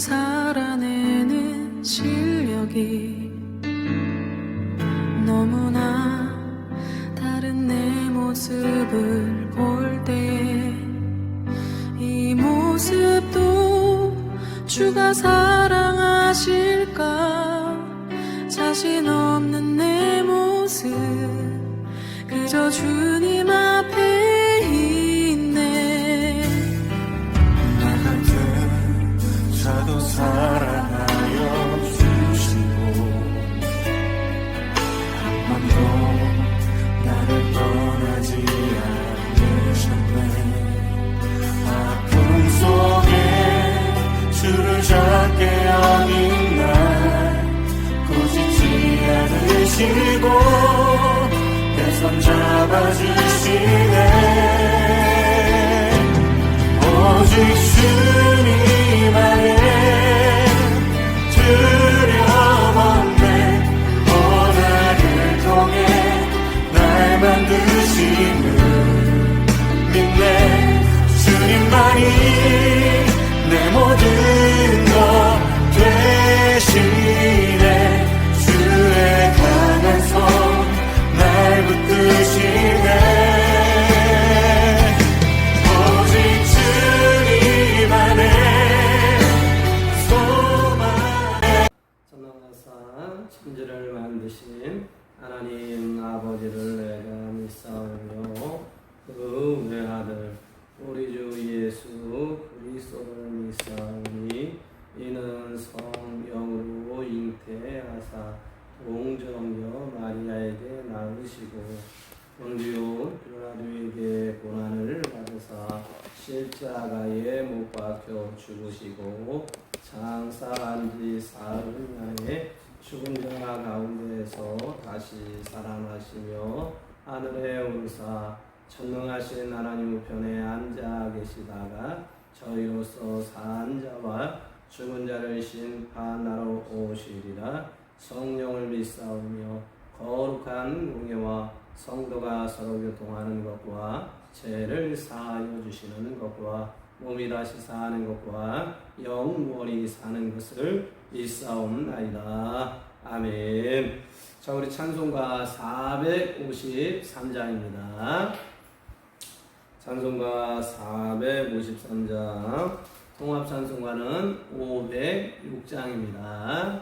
살아내는 실력이 너무나 다른 내 모습을 볼 때에 이 모습도 주가 사랑하실까? 자신 없는 내 모습 그저 주님 앞에 있네. 나 같은 자도 사랑하여 주시고 한 번도 나를 떠나지 않으셨네. 아픔 속에 주를 잡게 여긴 날 꾸짖지 않으시고 내 손 잡아주시네. 오직 주님 안에 두려움없네. 고난을 통해 날 만드시는 믿네. 주님만이 내 모든 것 되시네. 주의 강한 손 날 붙드시네. 오직 주님 안에 소망해. 전능하사 천지를 만드신 하나님 아버지를 내가 믿사오며 그 외아들 우리 주 예수 그리스도를 믿사오니 이는 성령으로 잉태하사 동정녀 마리아에게 낳으시고 본디오 빌라도에게 고난을 받으사 십자가에 못 박혀 죽으시고 장사한 지 사흘만에 죽은 자 가운데서 다시 살아나시며 하늘에 오르사 전능하신 하나님 우편에 앉아 계시다가 저희로서 산 자와 죽은 자를 심판하러 오시리라. 성령을 믿사오며 거룩한 공예와 성도가 서로 교통하는 것과 죄를 사하여 주시는 것과 몸이 다시 사는 것과 영원히 사는 것을 믿사옵나이다. 아멘. 자, 우리 찬송가 453장입니다. 찬송가 453장, 통합 찬송가는 506장입니다.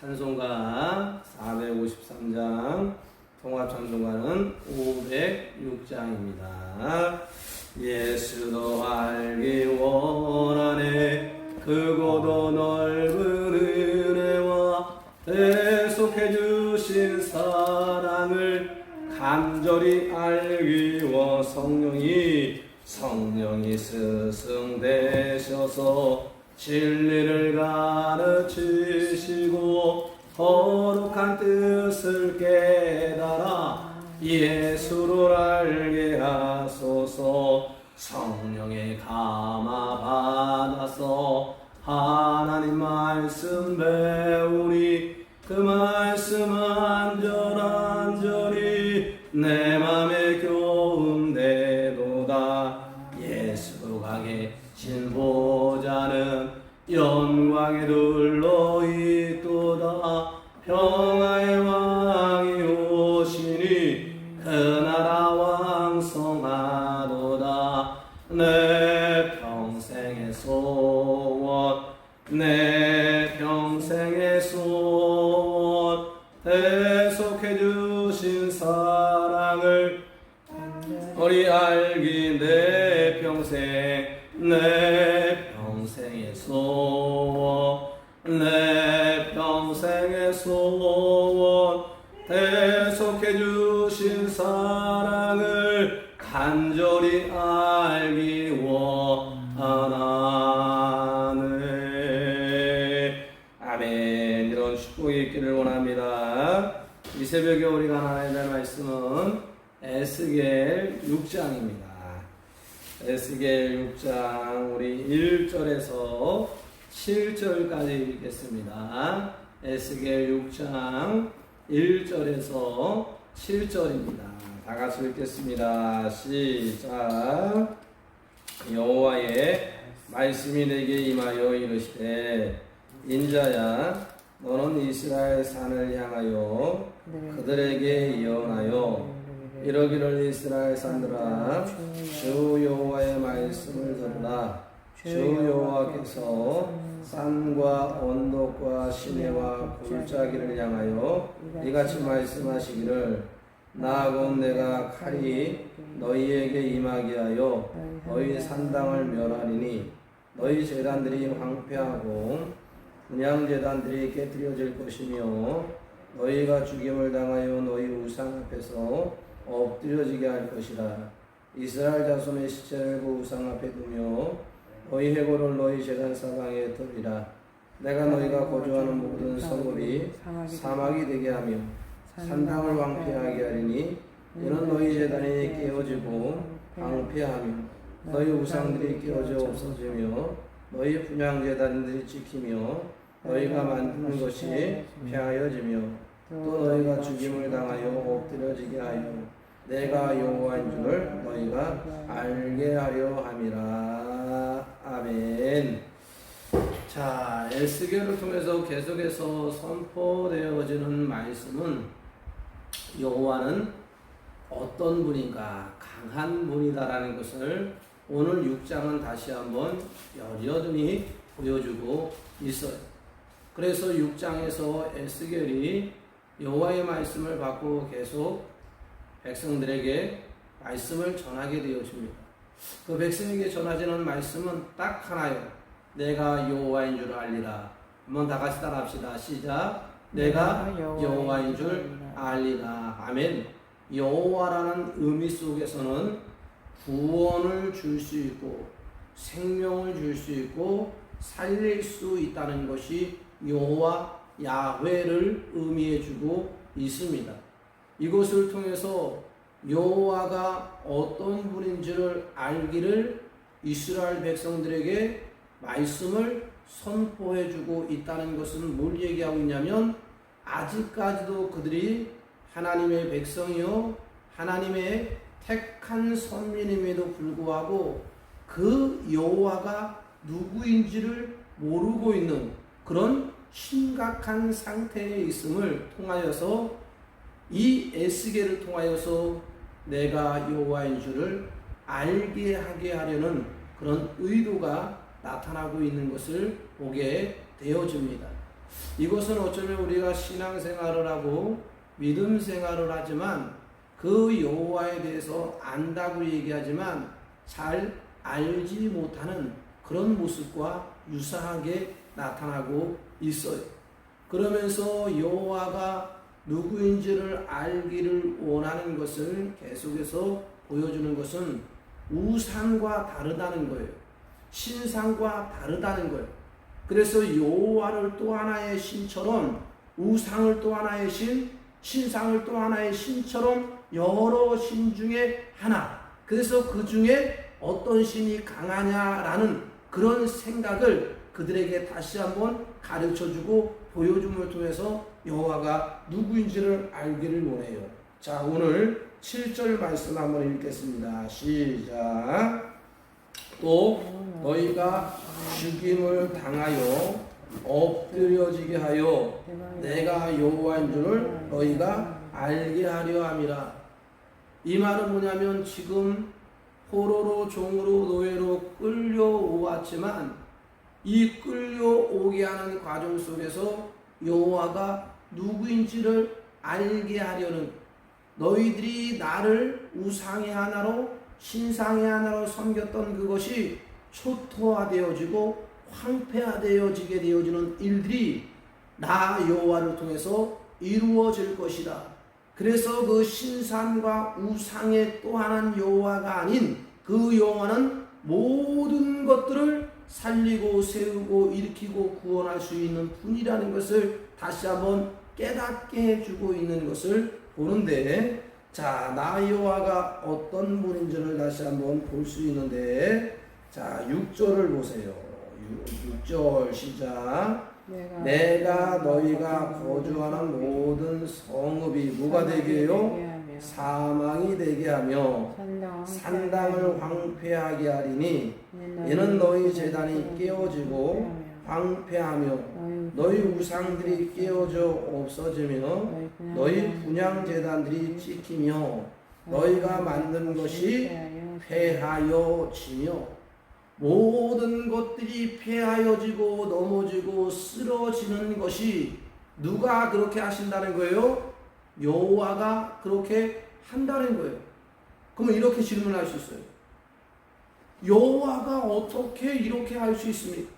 찬송가 453장, 통합 찬송가는 506장입니다. 예수도 알기 원하네. 크고도 넓은 은혜와 대속해 주신 사랑을 간절히 알기 원. 성령이 스승되셔서 진리를 가르치시고 거룩한 뜻을 깨달아 예수를 알게 하소서. 성령의 감화 받아서 하나님 말씀 배우니 그 말씀 안전히 내 맘에 교훈되도다. 예수가 계신 보좌는 영광에 둘러있도다. 평화의 왕이 오시니 그 나라 왕성하도다. 내 평생의 소원 대속해 주신 사랑을 우리 알기 내 평생의 소원 대속해 주신 사랑을 간절히 알기 원하네. 아멘. 이런 축복이 있기를 원합니다. 이 새벽에 우리가 나눠야 될 말씀은 에스겔 6장입니다. 에스겔 6장 우리 1절에서 7절까지 읽겠습니다. 에스겔 6장 1절에서 7절입니다. 다 같이 읽겠습니다. 시작. 여호와의 말씀이 내게 임하여 이르시되 인자야 너는 이스라엘 산을 향하여 그들에게 예언하여 이러기를 이스라엘 산들아 주 여호와의 말씀을 들으라. 주 여호와께서 산과 언덕과 시내와 골짜기를 향하여 이같이 말씀하시기를 나 곧 내가 칼이 너희에게 임하게 하여 너희 산당을 멸하리니 너희 제단들이 황폐하고 분향 제단들이 깨뜨려질 것이며 너희가 죽임을 당하여 너희 우상 앞에서 엎드려지게 할 것이라. 이스라엘 자손의 시체를 그 우상 앞에 두며 너희 해골을 너희 제단 사방에 들이라. 내가 너희가 거주하는 모든 성읍이 사막이 되게 하며 산당을 황폐하게 하리니 이는 너희 제단이 깨어지고 황폐하며 너희 우상들이 깨어져 없어지며 너희 분향 제단들이 지키며 너희가 만드는 것이 폐하여지며 또 너희가 죽임을 당하여 엎드려지게 하여 내가 여호와인 줄을 너희가 알게 하려 함이라. 아멘. 자, 에스겔을 통해서 계속해서 선포되어지는 말씀은 여호와는 어떤 분인가, 강한 분이다라는 것을 오늘 6장은 다시 한번 여전히 보여주고 있어요. 그래서 6장에서 에스겔이 여호와의 말씀을 받고 계속 백성들에게 말씀을 전하게 되어집니다. 그 백성에게 전하지는 말씀은 딱 하나요. 내가 여호와인 줄 알리라. 한번 다 같이 따라합시다. 시작. 내가 여호와인 줄 알리라. 아멘. 여호와라는 의미 속에서는 구원을 줄 수 있고 생명을 줄 수 있고 살릴 수 있다는 것이 여호와 야훼를 의미해 주고 있습니다. 이것을 통해서 여호와가 어떤 분인지를 알기를 이스라엘 백성들에게 말씀을 선포해 주고 있다는 것은 뭘 얘기하고 있냐면 아직까지도 그들이 하나님의 백성이요 하나님의 택한 선민임에도 불구하고 그 여호와가 누구인지를 모르고 있는 그런 심각한 상태에 있음을 통하여서 이 에스겔을 통하여서 내가 여호와인 줄을 알게 하게 하려는 그런 의도가 나타나고 있는 것을 보게 되어집니다. 이것은 어쩌면 우리가 신앙생활을 하고 믿음 생활을 하지만 그 여호와에 대해서 안다고 얘기하지만 잘 알지 못하는 그런 모습과 유사하게 나타나고 있어요. 그러면서 여호와가 누구인지를 알기를 원하는 것을 계속해서 보여주는 것은 우상과 다르다는 거예요. 신상과 다르다는 거예요. 그래서 여호와를 또 하나의 신처럼 우상을 또 하나의 신, 신상을 또 하나의 신처럼 여러 신 중에 하나. 그래서 그 중에 어떤 신이 강하냐라는 그런 생각을 그들에게 다시 한번 가르쳐주고 보여줌을 통해서 여호와가 누구인지를 알기를 원해요. 자, 오늘 7절 말씀 한번 읽겠습니다. 시작. 또 너희가 죽임을 당하여 엎드려지게 하여 내가 여호와인 줄을 너희가 알게 하려 함이라. 이 말은 뭐냐면 지금 포로로 종으로 노예로 끌려오았지만 이 끌려오게 하는 과정 속에서 여호와가 누구인지를 알게 하려는, 너희들이 나를 우상의 하나로 신상의 하나로 섬겼던 그것이 초토화되어지고 황폐화되어지게 되어지는 일들이 나 여호와를 통해서 이루어질 것이다. 그래서 그 신상과 우상의 또 하나는 여호와가 아닌 그 여호와는 모든 것들을 살리고 세우고 일으키고 구원할 수 있는 분이라는 것을 다시 한번 깨닫게 해주고 있는 것을 보는데, 자, 나 여호와가 어떤 분인지를 다시 한번 볼 수 있는데, 자, 6절을 보세요. 6절 시작. 내가 너희가 거주하는 모든 성읍이 뭐가 되게 해요? 사망이 되게 하며 산당을 황폐하게 하리니 이는 너희 제단이 깨어지고 황폐하며 너희 우상들이 깨어져 없어지며 너희 분향 제단들이 찍히며 너희가 만든 것이 폐하여지며 모든 것들이 폐하여지고 넘어지고 쓰러지는 것이 누가 그렇게 하신다는 거예요? 여호와가 그렇게 한다는 거예요. 그러면 이렇게 질문할 수 있어요. 여호와가 어떻게 이렇게 할 수 있습니까?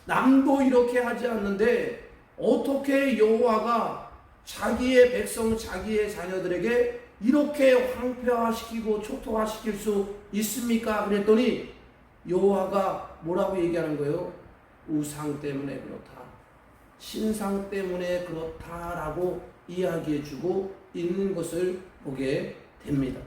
남도 이렇게 하지 않는데 어떻게 여호와가 자기의 백성, 자기의 자녀들에게 이렇게 황폐화시키고 초토화시킬 수 있습니까? 그랬더니 여호와가 뭐라고 얘기하는 거예요? 우상 때문에 그렇다, 신상 때문에 그렇다라고 이야기해주고 있는 것을 보게 됩니다.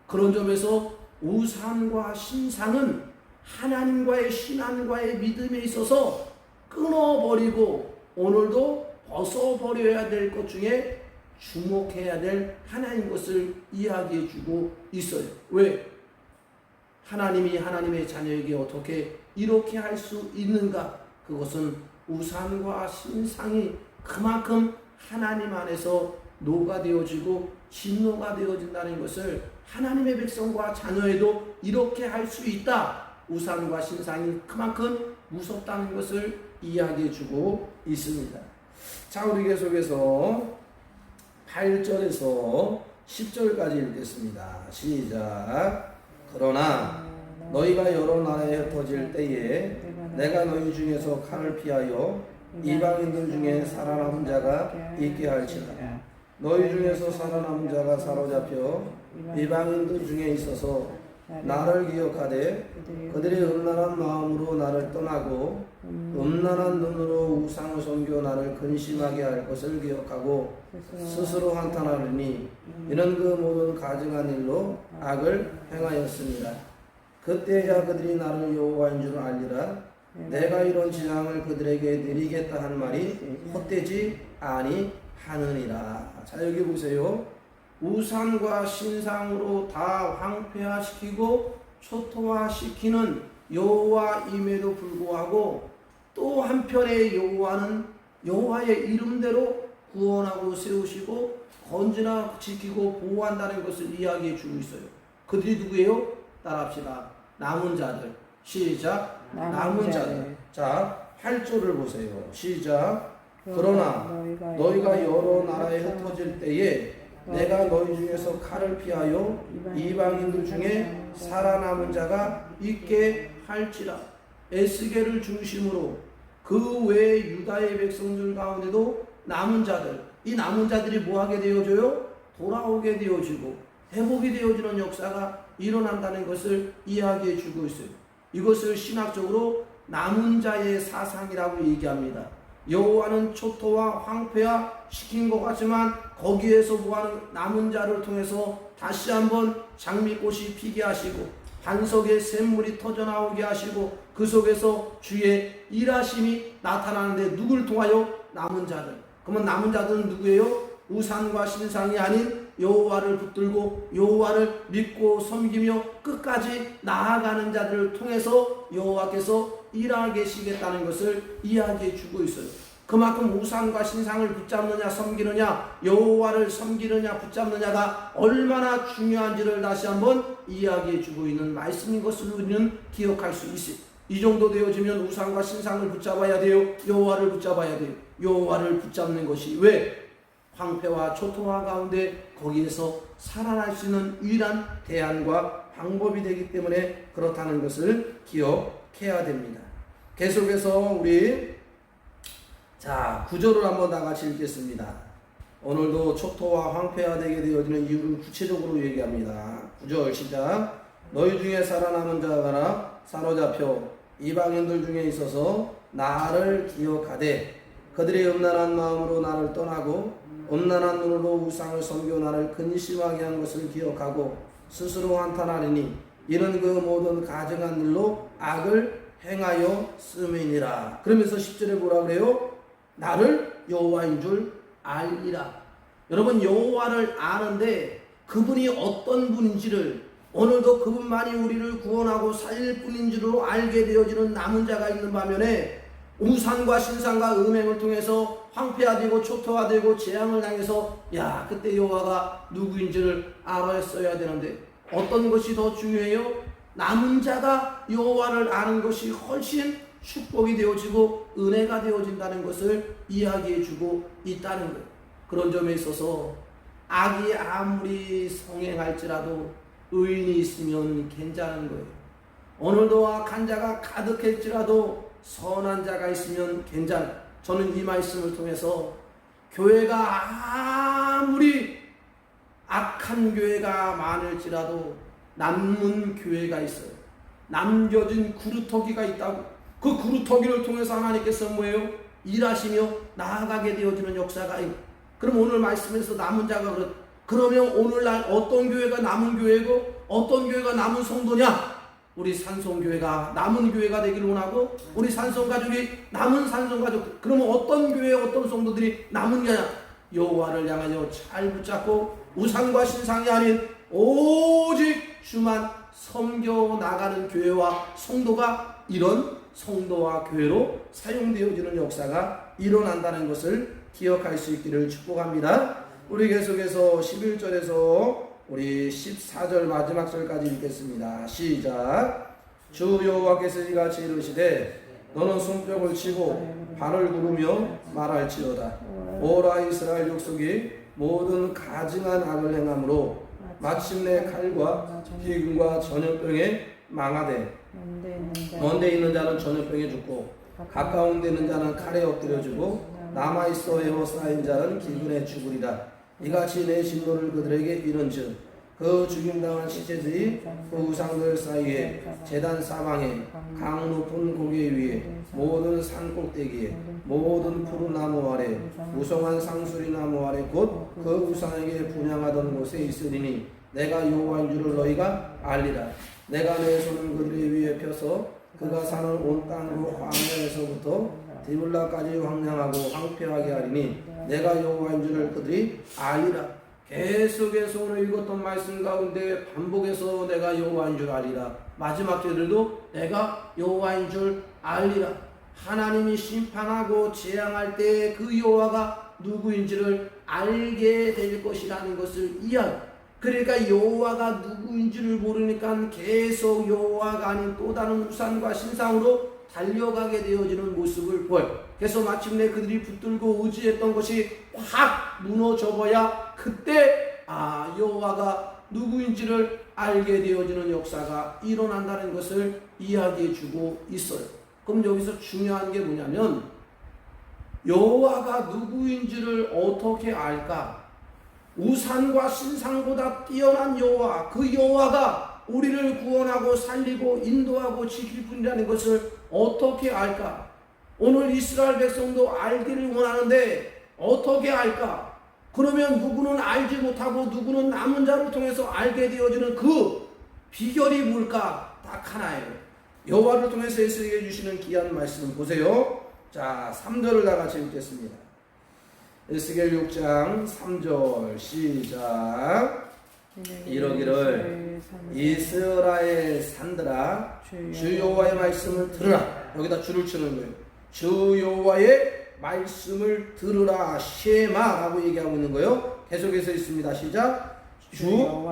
그런 점에서 우상과 신상은 하나님과의 신앙과의 믿음에 있어서 끊어버리고 오늘도 벗어버려야 될 것 중에 주목해야 될 하나님 것을 이야기해주고 있어요. 왜? 하나님이 하나님의 자녀에게 어떻게 이렇게 할 수 있는가? 그것은 우상과 신상이 그만큼 하나님 안에서 녹아되어지고 진노가 되어진다는 것을 하나님의 백성과 자녀에도 이렇게 할 수 있다. 우상과 신상이 그만큼 무섭다는 것을 이야기해주고 있습니다. 자, 우리 계속해서 8절에서 10절까지 읽겠습니다. 시작. 그러나 너희가 여러 나라에 흩어질 때에 내가 너희 중에서 칼을 피하여 이방인들 중에 살아남은 자가 있게 할지라. 너희 중에서 살아남은 자가 사로잡혀 이방인들 중에 있어서 나를 기억하되 그들이 음란한 마음으로 나를 떠나고 음란한 눈으로 우상을 섬겨 나를 근심하게 할 것을 기억하고 스스로 한탄하리니 이는 그 모든 가증한 일로 악을 행하였습니다. 그때야 그들이 나를 여호와인 줄 알리라. 내가 이런 재앙을 그들에게 내리겠다 한 말이 헛되지 아니하느니라. 자, 여기 보세요. 우상과 신상으로 다 황폐화시키고 초토화시키는 여호와임에도 불구하고 또 한편에 여호와는 여호와의 이름대로 구원하고 세우시고 건지나 지키고 보호한다는 것을 이야기해 주고 있어요. 그들이 누구예요? 따라합시다. 남은 자들. 시작. 남은 자들. 자, 8절을 보세요. 시작. 그러나 너희가 여러 나라에 흩어질 때에 내가 너희 중에서 칼을 피하여 이방인들 중에 살아남은 자가 있게 할지라. 에스겔을 중심으로 그 외 유다의 백성들 가운데도 남은 자들, 이 남은 자들이 뭐하게 되어져요? 돌아오게 되어지고 회복이 되어지는 역사가 일어난다는 것을 이야기해 주고 있어요. 이것을 신학적으로 남은 자의 사상이라고 얘기합니다. 여호와는 초토화 황폐화 시킨 것 같지만 거기에서 뭐하는 남은 자를 통해서 다시 한번 장미꽃이 피게 하시고 반석에 샘물이 터져나오게 하시고 그 속에서 주의 일하심이 나타나는데 누굴 통하여? 남은 자들. 그러면 남은 자들은 누구예요? 우상과 신상이 아닌 여호와를 붙들고 여호와를 믿고 섬기며 끝까지 나아가는 자들을 통해서 여호와께서 일하게 계시겠다는 것을 이야기해 주고 있어요. 그만큼 우상과 신상을 붙잡느냐 섬기느냐 여호와를 섬기느냐 붙잡느냐가 얼마나 중요한지를 다시 한번 이야기해 주고 있는 말씀인 것을 우리는 기억할 수 있어요. 이 정도 되어지면 우상과 신상을 붙잡아야 돼요. 여호와를 붙잡아야 돼요. 여호와를 붙잡는 것이 왜? 황폐와 초토화 가운데 거기에서 살아날 수 있는 유일한 대안과 방법이 되기 때문에 그렇다는 것을 기억해야 됩니다. 계속해서 우리 9절을 한번 다 같이 읽겠습니다. 오늘도 초토화 황폐화되게 되어지는 이유를 구체적으로 얘기합니다. 9절 시작. 너희 중에 살아남은 자가 사로잡혀 이방인들 중에 있어서 나를 기억하되 그들이 음란한 마음으로 나를 떠나고 음란한 눈으로 우상을 섬겨 나를 근심하게 한 것을 기억하고 스스로 한탄하리니 이는 그 모든 가증한 일로 악을 행하여 씀이니라. 그러면서 10절에 뭐라 그래요? 나를 여호와인 줄 알리라. 여러분, 여호와를 아는데 그분이 어떤 분인지를 오늘도 그분만이 우리를 구원하고 살릴 뿐인 줄로 알게 되어지는 남은 자가 있는 반면에 우상과 신상과 음행을 통해서 황폐화되고 초토화되고 재앙을 당해서 야 그때 여호와가 누구인지를 알았어야 되는데 어떤 것이 더 중요해요? 남은 자가 여호와를 아는 것이 훨씬 축복이 되어지고 은혜가 되어진다는 것을 이야기해주고 있다는 거예요. 그런 점에 있어서 악이 아무리 성행할지라도 의인이 있으면 괜찮은 거예요. 오늘도 악한 자가 가득할지라도 선한 자가 있으면 괜찮아요. 저는 이 말씀을 통해서 교회가 아무리 악한 교회가 많을지라도 남은 교회가 있어요. 남겨진 구루터기가 있다고. 그 구루터기를 통해서 하나님께서 뭐예요? 일하시며 나아가게 되어지는 역사가 있고. 그럼 오늘 말씀에서 남은 자가 그러면 오늘날 어떤 교회가 남은 교회고 어떤 교회가 남은 성도냐? 우리 산성교회가 남은 교회가 되기를 원하고 우리 산성가족이 남은 산성가족. 그러면 어떤 교회 어떤 성도들이 남은 게냐? 여호와를 향하여 잘 붙잡고 우상과 신상이 아닌 오직 주만 섬겨 나가는 교회와 성도가 이런 성도와 교회로 사용되어지는 역사가 일어난다는 것을 기억할 수 있기를 축복합니다. 우리 계속해서 11절에서 우리 14절 마지막 절까지 읽겠습니다. 시작. 주 여호와께서 이같이 이르시되 너는 손뼉을 치고 발을 구르며 말할지어다. 오라 이스라엘 족속이 모든 가증한 악을 행함으로 마침내 칼과 기근과 전염병에 망하되 먼데 있는 자는 전염병에 죽고 가까운 데 있는 자는 칼에 엎드려 주고 남아있어 에워싸인 자는 기근에 죽으리라. 이같이 내 진노를 그들에게 이른즉 그 죽임당한 시체들이 그 우상들 사이에 제단 사방에 강 높은 고개 위에 모든 산 꼭대기에 모든 푸른 나무 아래 무성한 상수리 나무 아래 곧 그 우상에게 분향하던 곳에 있으리니 내가 여호와인 줄을 너희가 알리라. 내가 내 손을 그들의 위에 펴서 그가 사는 온 땅으로 광야에서부터 디블라까지 황량하고 황폐하게 하리니 내가 여호와인 줄을 그들이 알리라. 계속해서 오늘 읽었던 말씀 가운데 반복해서 내가 여호와인 줄 알리라. 마지막 절들도 내가 여호와인 줄 알리라. 하나님이 심판하고 재앙할 때 그 여호와가 누구인지를 알게 될 것이라는 것을 이해하라. 그러니까 여호와가 누구인지를 모르니까 계속 여호와가 아닌 또 다른 우상과 신상으로 달려가게 되어지는 모습을 보여요. 그래서 마침내 그들이 붙들고 의지했던 것이 확 무너져버야 그때 여호와가 누구인지를 알게 되어지는 역사가 일어난다는 것을 이야기해주고 있어요. 그럼 여기서 중요한 게 뭐냐면 여호와가 누구인지를 어떻게 알까? 우상과 신상보다 뛰어난 여호와, 그 여호와가 우리를 구원하고 살리고 인도하고 지킬 분이라는 것을 어떻게 알까? 오늘 이스라엘 백성도 알기를 원하는데 어떻게 알까? 그러면 누구는 알지 못하고 누구는 남은 자를 통해서 알게 되어지는 그 비결이 뭘까? 딱 하나예요. 여호와를 통해서 예수에게 주시는 귀한 말씀 보세요. 자, 3절을 다 같이 읽겠습니다. 에스겔 6장 3절 시작. 이러기를 이스라엘 산들아 주 여호와의 말씀을 들으라. 여기다 줄을 치는 거예요. 주 여호와의 말씀을 들으라. 쉐마라고 얘기하고 있는 거예요. 계속해서 있습니다. 시작. 주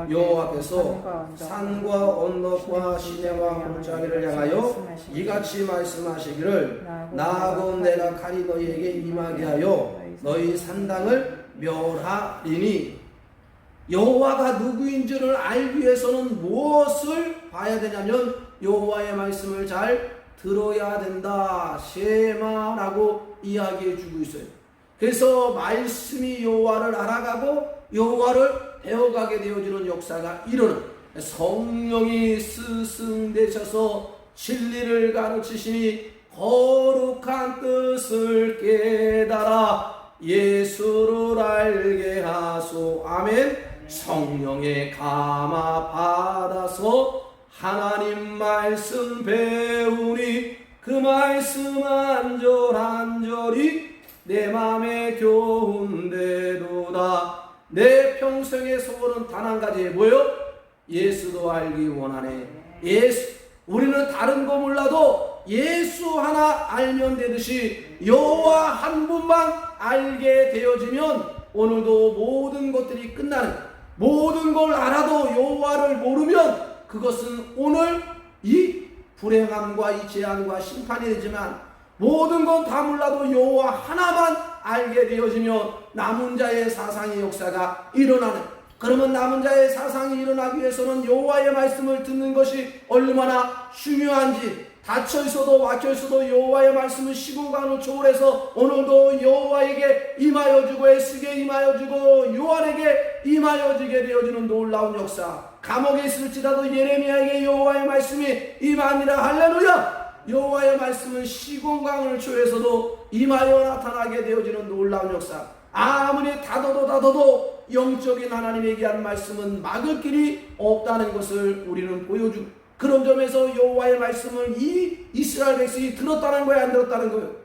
여호와께서 산과 언덕과 시내와 골짜기를 향하여 이같이 말씀하시기를 나하고 내가 칼이 너희에게 임하게 하여 너희 산당을 멸하리니. 여호와가 누구인지를 알기 위해서는 무엇을 봐야 되냐면 여호와의 말씀을 잘 들어야 된다. 쉐마라고 이야기해 주고 있어요. 그래서 말씀이 여호와를 알아가고 여호와를 배워가게 되어지는 역사가 일어나요. 성령이 스승되셔서 진리를 가르치시니 거룩한 뜻을 깨달아 예수를 알게 하소. 아멘. 성령의 감화 받아서 하나님 말씀 배우니 그 말씀 한 절 한 절이 내 맘에 교훈되도다. 내 평생의 소원은 단 한 가지 뭐요? 예수도 알기 원하네. 우리는 다른 거 몰라도 예수 하나 알면 되듯이 여호와 한 분만 알게 되어지면 오늘도 모든 것들이 끝나는, 모든 걸 알아도 여호와를 모르면 그것은 오늘 이 불행함과 이 재앙과 심판이 되지만, 모든 건 다 몰라도 여호와 하나만 알게 되어지면 남은 자의 사상의 역사가 일어나는, 그러면 남은 자의 사상이 일어나기 위해서는 여호와의 말씀을 듣는 것이 얼마나 중요한지, 닫혀 있어도 막혀 있어도 여호와의 말씀은 시공간을 초월해서 오늘도 여호와에게 임하여주고 에스게 임하여주고 요한에게 임하여지게 되어지는 놀라운 역사. 감옥에 있을지라도 예레미야에게 여호와의 말씀이 임하니라. 할렐루야. 여호와의 말씀은 시공간을 초월해서도 임하여 나타나게 되어지는 놀라운 역사. 아무리 닫아도 영적인 하나님에게 한 말씀은 막을 길이 없다는 것을 우리는 보여주고, 그런 점에서 여호와의 말씀을 이 이스라엘 백성이 들었다는 거예요, 안 들었다는 거예요?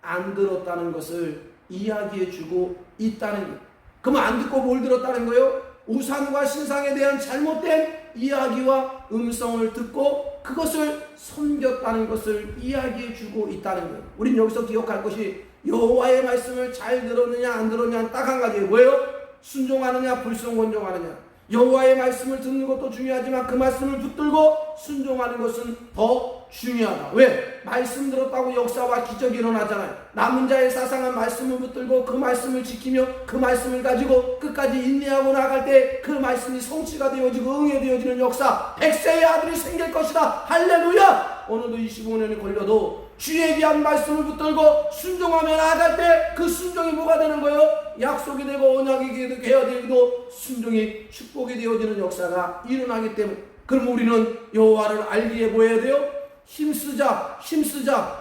안 들었다는 것을 이야기해 주고 있다는 거예요. 그러면 안 듣고 뭘 들었다는 거예요? 우상과 신상에 대한 잘못된 이야기와 음성을 듣고 그것을 섬겼다는 것을 이야기해 주고 있다는 거예요. 우린 여기서 기억할 것이 여호와의 말씀을 잘 들었느냐 안 들었냐는 딱 한 가지예요. 뭐예요? 순종하느냐 불순종하느냐. 여호와의 말씀을 듣는 것도 중요하지만 그 말씀을 붙들고 순종하는 것은 더 중요하다. 왜? 말씀 들었다고 역사와 기적이 일어나잖아요. 남은 자의 사상은 말씀을 붙들고 그 말씀을 지키며 그 말씀을 가지고 끝까지 인내하고 나갈 때 그 말씀이 성취가 되어지고 응해되어지는 역사, 백세의 아들이 생길 것이다. 할렐루야. 오늘도 25년이 걸려도 주의 귀한 말씀을 붙들고 순종하며 나아갈 때 그 순종이 뭐가 되는 거예요? 약속이 되고 언약이 되어지고 순종이 축복이 되어지는 역사가 일어나기 때문에, 그럼 우리는 여호와를 알기에 뭐 해야 돼요? 힘쓰자,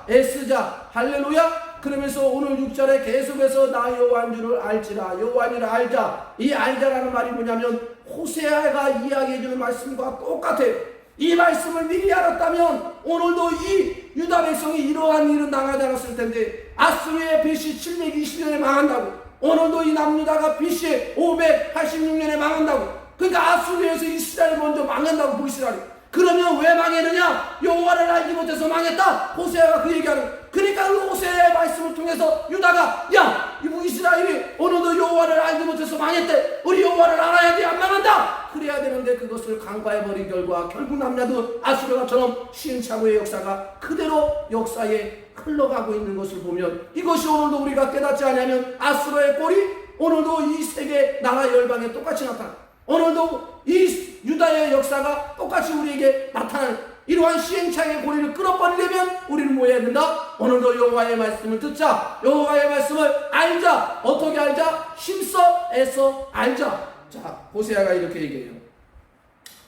애쓰자. 할렐루야. 그러면서 오늘 6절에 계속해서 나 여호와인 줄을 알지라, 여호와인을 알자. 이 알자라는 말이 뭐냐면 호세아가 이야기해주는 말씀과 똑같아요. 이 말씀을 미리 알았다면 오늘도 이 유다 백성이 이러한 일은 당하지 않았을 텐데, 아수르의 BC 720년에 망한다고, 오늘도 이 남유다가 BC 586년에 망한다고. 그러니까 아수르에서 이스라엘이 먼저 망한다고. 북이스라엘이. 그러면 왜 망했느냐? 여호와를 알지 못해서 망했다. 호세아가 그 얘기하는 거예요. 그러니까 그 호세아의 말씀을 통해서 유다가, 야, 이 이스라엘이 오늘도 여호와를 알지 못해서 망했대. 우리 여호와를 알아야 돼. 안 망한다. 그래야 되는데 그것을 간과해버린 결과 결국 남녀도 아수르가처럼 시행착오의 역사가 그대로 역사에 흘러가고 있는 것을 보면, 이것이 오늘도 우리가 깨닫지 않으면 아수르의 꼴이 오늘도 이 세계 나라 열방에 똑같이 나타나, 오늘도 이 유다의 역사가 똑같이 우리에게 나타나는 이러한 시행착오의 고리를 끊어버리려면 우리는 뭐 해야 된다? 오늘도 여호와의 말씀을 듣자. 여호와의 말씀을 알자. 어떻게 알자? 힘써 애써 알자. 자, 호세아가 이렇게 얘기해요.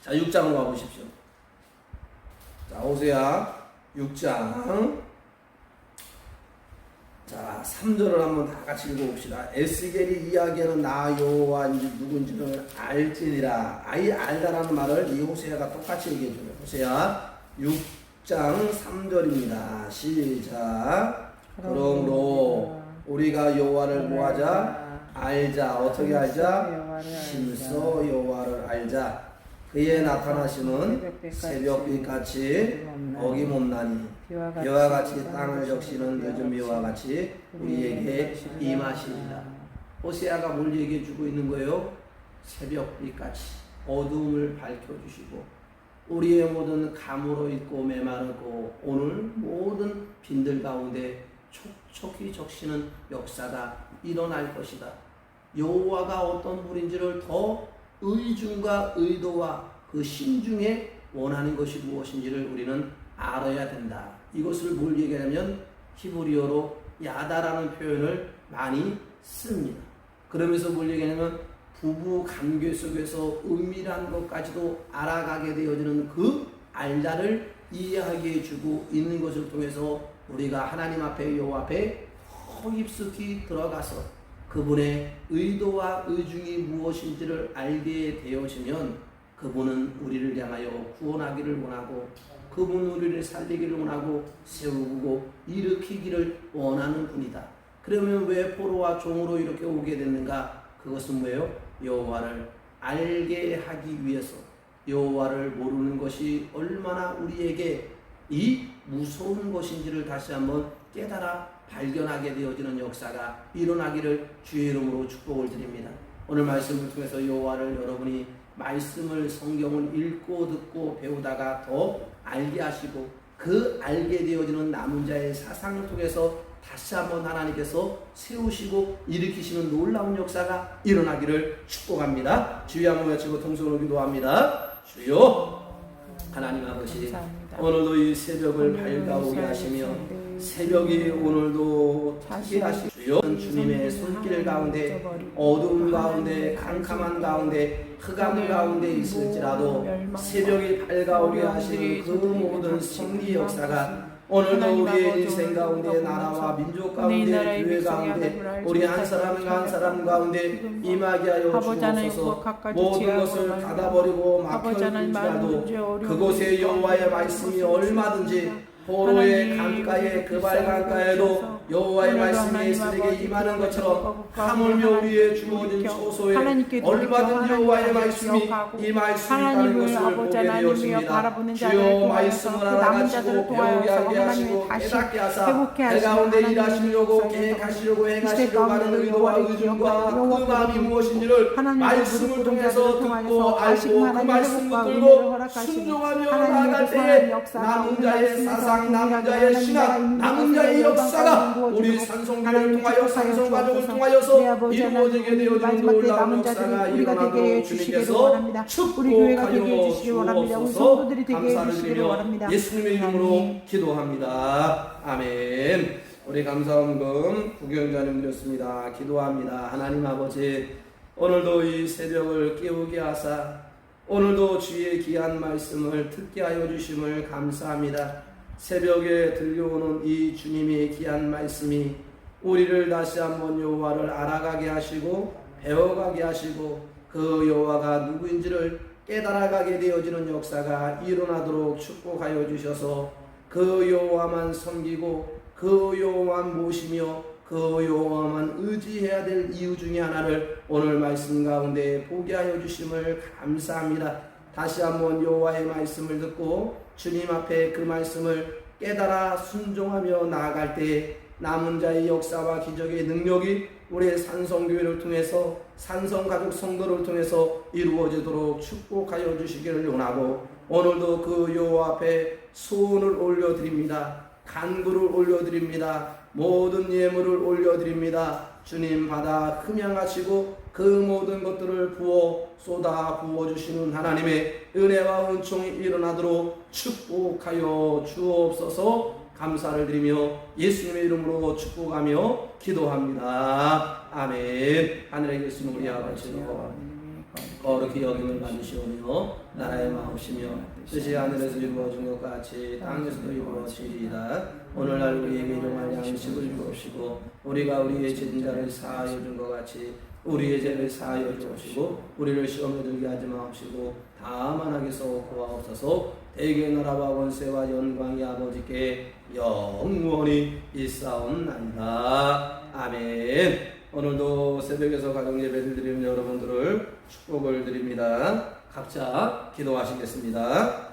자, 6장으로 가보십시오. 자, 호세아 6장. 자, 3절을 한번 다 같이 읽어봅시다. 에스겔이 이야기하는 나 여호와인지 누군지를 알지니라. 아이 알다라는 말을 이 호세아가 똑같이 얘기해줘요. 호세아 6장 3절입니다. 시작. 그러므로 우리가 여호와를 뭐하자? 알자. 어떻게 알자? 힘써 여호와를 알자. 그의 나타나심은 새벽빛같이 어김없나니 비와 같이 땅을 적시는 늦은 비와 같이 우리에게 임하시리라. 호세아가 뭘 얘기해 주고 있는 거예요? 새벽빛같이 어두움을 밝혀주시고 우리의 모든 감으로 있고 메마르고 오늘 모든 빈들 가운데 촉촉히 적시는 역사가 일어날 것이다. 여호와가 어떤 분인지를 더 의중과 의도와 그 심중에 원하는 것이 무엇인지를 우리는 알아야 된다. 이것을 뭘 얘기하냐면 히브리어로 야다라는 표현을 많이 씁니다. 그러면서 뭘 얘기하냐면 부부 관계 속에서 은밀한 것까지도 알아가게 되어지는 그 알다를 이야기해 주고 있는 것을 통해서 우리가 하나님 앞에 여호와 앞에 깊숙이 들어가서 그분의 의도와 의중이 무엇인지를 알게 되어지면 그분은 우리를 향하여 구원하기를 원하고 그분은 우리를 살리기를 원하고 세우고 일으키기를 원하는 분이다. 그러면 왜 포로와 종으로 이렇게 오게 됐는가? 그것은 뭐예요? 여호와를 알게 하기 위해서, 여호와를 모르는 것이 얼마나 우리에게 이 무서운 것인지를 다시 한번 깨달아 발견하게 되어지는 역사가 일어나기를 주의 이름으로 축복을 드립니다. 오늘 말씀을 통해서 여호와를 여러분이 말씀을 성경을 읽고 듣고 배우다가 더 알게 하시고 그 알게 되어지는 남은 자의 사상을 통해서 다시 한번 하나님께서 세우시고 일으키시는 놀라운 역사가 일어나기를 축복합니다. 주여 한번 외치고 통성으로 기도합니다. 주여 하나님 아버지, 감사합니다. 오늘도 이 새벽을 밝아오게 하시며 새벽이 오늘도 특별하시 주여 주님의 손길 가운데 어두움 가운데 캄캄한 가운데 흑암 가운데 있을지라도 새벽이 밝아오게 하시는 그 모든 승리 역사가 오늘도 우리의 인생 가운데 나라와 민족 가운데 교회 가운데 우리 한 사람 한 사람 가운데 임하게 하여 주옵소서. 모든 것을 닫아버리고 막혀있지라도 그곳에 여호와의 말씀이 얼마든지 포로의 강가에 그발 강가에도 여호와의 말씀이 에스겔에게 임하는 것처럼 하물며 우리의 주어진 초소에 얼마든지 여호와의 말씀이 임할 수 있다는 것을 보게 되었습니다. 주여 말씀을 알아가시고 배우게 하게 하시고 깨닫게 하사 그 가운데 일하시려고 계획하시려고 행하시려고 하는 의도와 의중과 그 마음이 무엇인지를 말씀을 통해서 듣고 알고 그 말씀 붙들고 순종하며 나아갈 때에 남은 자의 사상 남은 자의 신앙, 남은 자의 역사가 우리 산성교회를 통하여 산성가족을 통하여서 이루어지게 되어지는 놀라운 역사가 일어나도록 주님께서 축복하여 주옵소서. 감사를 드리며 예수님의 이름으로 기도합니다. 아멘. 우리 감사원금 구경자님 드렸습니다. 기도합니다. 하나님 아버지, 오늘도 이 새벽을 깨우게 하사 오늘도 주의 귀한 말씀을 듣게 하여 주심을 감사합니다. 새벽에 들려오는 이 주님의 귀한 말씀이 우리를 다시 한번 여호와를 알아가게 하시고 배워가게 하시고 그 여호와가 누구인지를 깨달아가게 되어지는 역사가 일어나도록 축복하여 주셔서 그 여호와만 섬기고 그 여호와만 모시며 그 여호와만 의지해야 될 이유 중에 하나를 오늘 말씀 가운데 보게 하여 주심을 감사합니다. 다시 한번 여호와의 말씀을 듣고 주님 앞에 그 말씀을 깨달아 순종하며 나아갈 때 남은 자의 역사와 기적의 능력이 우리의 산성교회를 통해서 산성가족 성도를 통해서 이루어지도록 축복하여 주시기를 원하고 오늘도 그 여호와 앞에 소원을 올려드립니다. 간구를 올려드립니다. 모든 예물을 올려드립니다. 주님 받아 흠양하시고 그 모든 것들을 쏟아 부어주시는 하나님의 은혜와 은총이 일어나도록 축복하여 주옵소서. 감사를 드리며 예수님의 이름으로 축복하며 기도합니다. 아멘. 하늘에 계신 우리 아버지여, 거룩히 여김을 받으시오며 나라의 마옵시며 뜻이 하늘에서 이루어진 것 같이 땅에서도 이루어지리이다. 오늘날 우리에게 일용할 양식을 주옵시고 우리가 우리의 죄진자를 사하여 준 것 같이 우리의 죄를 사하여 주옵시고 우리를 시험에 들게 하지 마옵시고 다만 악에서 구하옵소서. 대개 나라와 권세와 영광이 아버지께 영원히 있사옵나이다. 아멘. 오늘도 새벽에서 가정 예배를 드리는 여러분들을 축복을 드립니다. 각자 기도하시겠습니다.